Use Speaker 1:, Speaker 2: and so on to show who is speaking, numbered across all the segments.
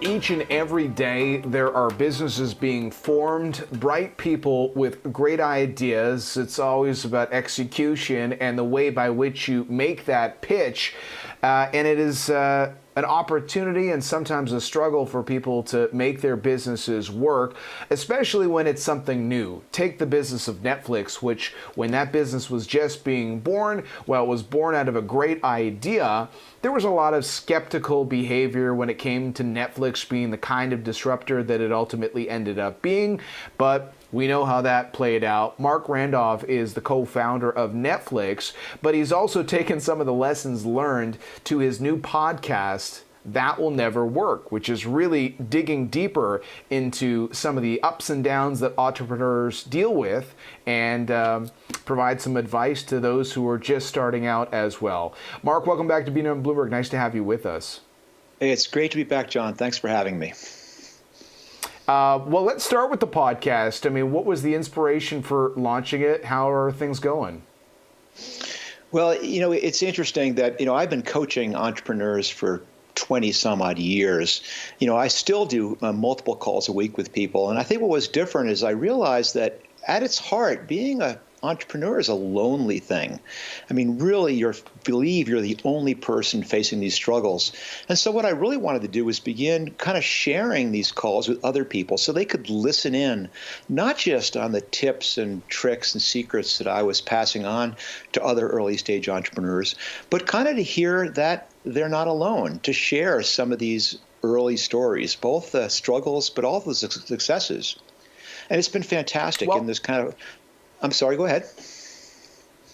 Speaker 1: Each and every day, there are businesses being formed, bright people with great ideas. It's always about execution and the way by which you make that pitch. And it is an opportunity and sometimes a struggle for people to make their businesses work, especially when it's something new. Take the business of Netflix, which when that business was just being born, well, it was born out of a great idea. There was a lot of skeptical behavior when it came to Netflix being the kind of disruptor that it ultimately ended up being, but we know how that played out. Marc Randolph is the co-founder of Netflix, but he's also taken some of the lessons learned to his new podcast, That Will Never Work, which is really digging deeper into some of the ups and downs that entrepreneurs deal with and provide some advice to those who are just starting out as well. Marc, welcome back to BNN Bloomberg. Nice to have you with us.
Speaker 2: Hey, it's great to be back, John. Thanks for having me.
Speaker 1: Well, let's start with the podcast. I mean, what was the inspiration for launching it? How are things going?
Speaker 2: Well, it's interesting that, I've been coaching entrepreneurs for 20 some odd years. I still do multiple calls a week with people. And I think what was different is I realized that at its heart, being an entrepreneur is a lonely thing. I mean, really, you believe you're the only person facing these struggles. And so what I really wanted to do was begin kind of sharing these calls with other people so they could listen in, not just on the tips and tricks and secrets that I was passing on to other early stage entrepreneurs, but kind of to hear that they're not alone, to share some of these early stories, both the struggles, but also the successes. And it's been fantastic in this kind of, I'm sorry, go ahead.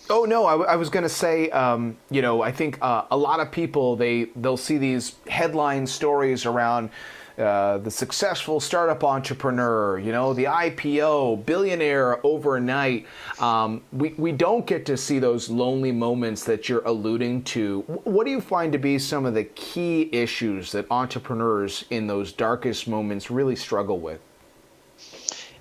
Speaker 1: Oh, no, I was going to say, I think a lot of people, they'll see these headline stories around the successful startup entrepreneur, the IPO, billionaire overnight. We don't get to see those lonely moments that you're alluding to. What do you find to be some of the key issues that entrepreneurs in those darkest moments really struggle with?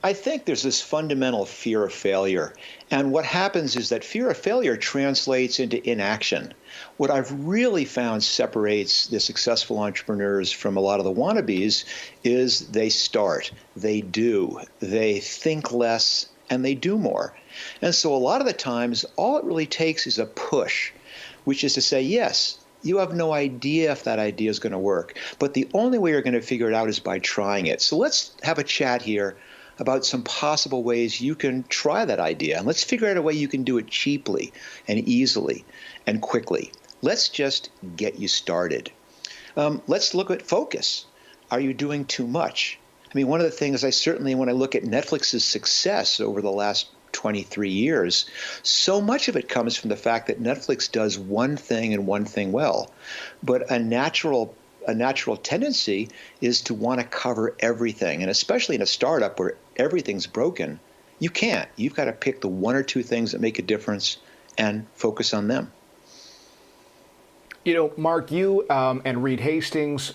Speaker 2: I think there's this fundamental fear of failure. And what happens is that fear of failure translates into inaction. What I've really found separates the successful entrepreneurs from a lot of the wannabes is they start, they do, they think less, and they do more. And so a lot of the times, all it really takes is a push, which is to say, yes, you have no idea if that idea is going to work. But the only way you're going to figure it out is by trying it. So let's have a chat here about some possible ways you can try that idea. And let's figure out a way you can do it cheaply and easily and quickly. Let's just get you started. Let's look at focus. Are you doing too much? I mean, one of the things when I look at Netflix's success over the last 23 years, so much of it comes from the fact that Netflix does one thing and one thing well. But a natural tendency is to want to cover everything. And especially in a startup where everything's broken, you can't. You've got to pick the one or two things that make a difference and focus on them.
Speaker 1: Marc, you and Reed Hastings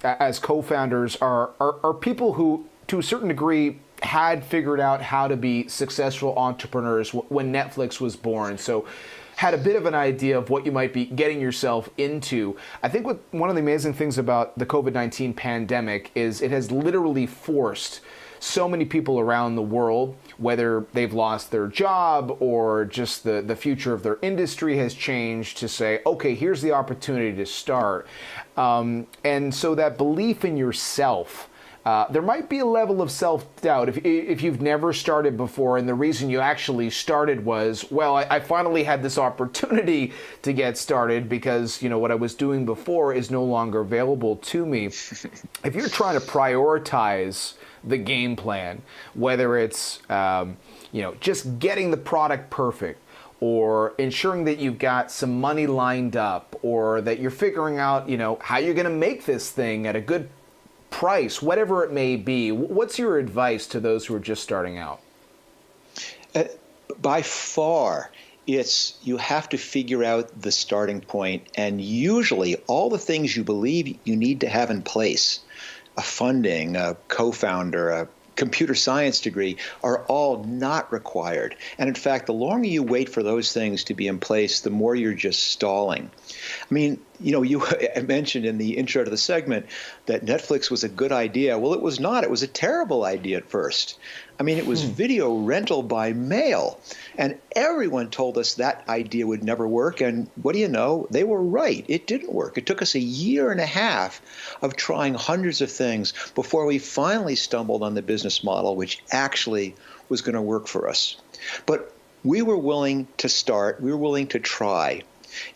Speaker 1: as co-founders are people who, to a certain degree, had figured out how to be successful entrepreneurs when Netflix was born. So had a bit of an idea of what you might be getting yourself into. I think one of the amazing things about the COVID-19 pandemic is it has literally forced so many people around the world, whether they've lost their job or just the future of their industry has changed, to say, okay, here's the opportunity to start. And so that belief in yourself, there might be a level of self-doubt if you've never started before, and the reason you actually started was, well, I finally had this opportunity to get started because, what I was doing before is no longer available to me. If you're trying to prioritize the game plan, whether it's, just getting the product perfect, or ensuring that you've got some money lined up, or that you're figuring out, how you're going to make this thing at a good price, whatever it may be. What's your advice to those who are just starting out?
Speaker 2: By far, you have to figure out the starting point, and usually all the things you believe you need to have in place, a funding, a co-founder, a computer science degree are all not required. And in fact, the longer you wait for those things to be in place, the more you're just stalling. I mean, you mentioned in the intro to the segment that Netflix was a good idea. Well, it was not. It was a terrible idea at first. I mean, it was video rental by mail. And everyone told us that idea would never work. And what do you know? They were right. It didn't work. It took us a year and a half of trying hundreds of things before we finally stumbled on the business model, which actually was going to work for us. But we were willing to start. We were willing to try.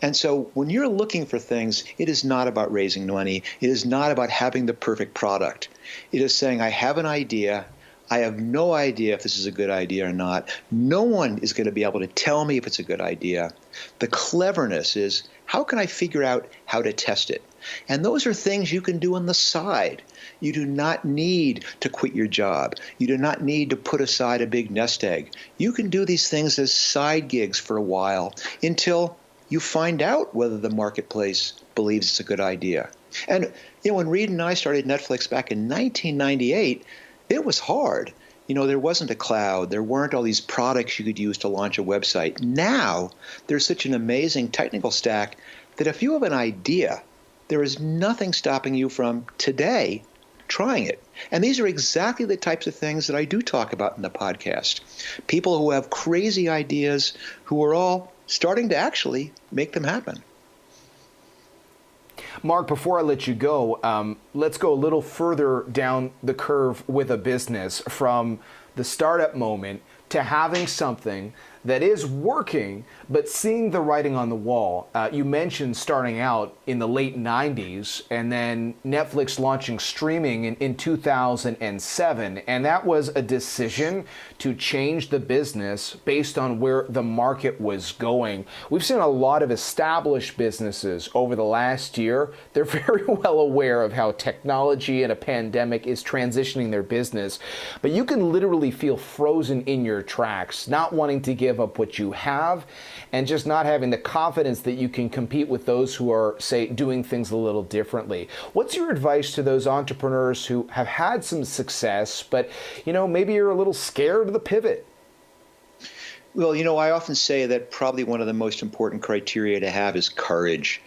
Speaker 2: And so when you're looking for things, it is not about raising money. It is not about having the perfect product. It is saying, I have an idea. I have no idea if this is a good idea or not. No one is going to be able to tell me if it's a good idea. The cleverness is, how can I figure out how to test it? And those are things you can do on the side. You do not need to quit your job. You do not need to put aside a big nest egg. You can do these things as side gigs for a while until you find out whether the marketplace believes it's a good idea. And when Reed and I started Netflix back in 1998, it was hard. There wasn't a cloud. There weren't all these products you could use to launch a website. Now, there's such an amazing technical stack that if you have an idea, there is nothing stopping you from today trying it. And these are exactly the types of things that I do talk about in the podcast. People who have crazy ideas who are all starting to actually make them happen.
Speaker 1: Marc, before I let you go, let's go a little further down the curve with a business from the startup moment to having something that is working, but seeing the writing on the wall. You mentioned starting out in the late 90s and then Netflix launching streaming in 2007. And that was a decision to change the business based on where the market was going. We've seen a lot of established businesses over the last year. They're very well aware of how technology and a pandemic is transitioning their business. But you can literally feel frozen in your tracks, not wanting to give up what you have and just not having the confidence that you can compete with those who are, say, doing things a little differently. What's your advice to those entrepreneurs who have had some success, but, maybe you're a little scared of the pivot?
Speaker 2: Well, I often say that probably one of the most important criteria to have is courage.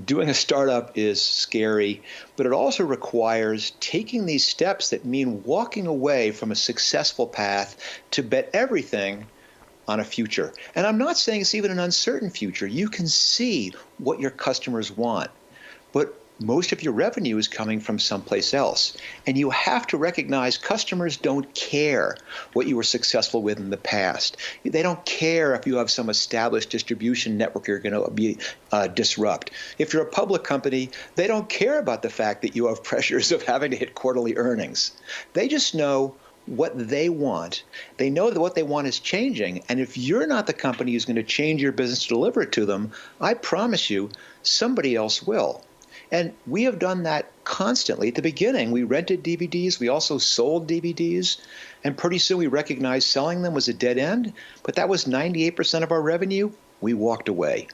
Speaker 2: Doing a startup is scary, but it also requires taking these steps that mean walking away from a successful path to bet everything on a future. And I'm not saying it's even an uncertain future. You can see what your customers want, but most of your revenue is coming from someplace else. And you have to recognize customers don't care what you were successful with in the past. They don't care if you have some established distribution network you're going to disrupt. If you're a public company, they don't care about the fact that you have pressures of having to hit quarterly earnings. They just know what they want. They know that what they want is changing. And if you're not the company who's going to change your business to deliver it to them, I promise you, somebody else will. And we have done that constantly. At the beginning, we rented DVDs. We also sold DVDs. And pretty soon we recognized selling them was a dead end. But that was 98% of our revenue. We walked away.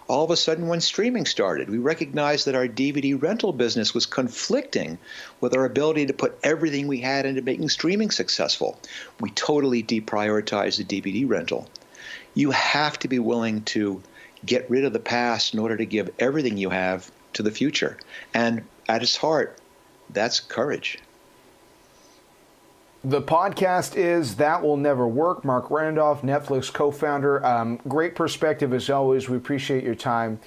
Speaker 2: All of a sudden, when streaming started, we recognized that our DVD rental business was conflicting with our ability to put everything we had into making streaming successful. We totally deprioritized the DVD rental. You have to be willing to get rid of the past in order to give everything you have to the future. And at its heart, that's courage.
Speaker 1: The podcast is That Will Never Work. Marc Randolph, Netflix co-founder. Great perspective as always. We appreciate your time.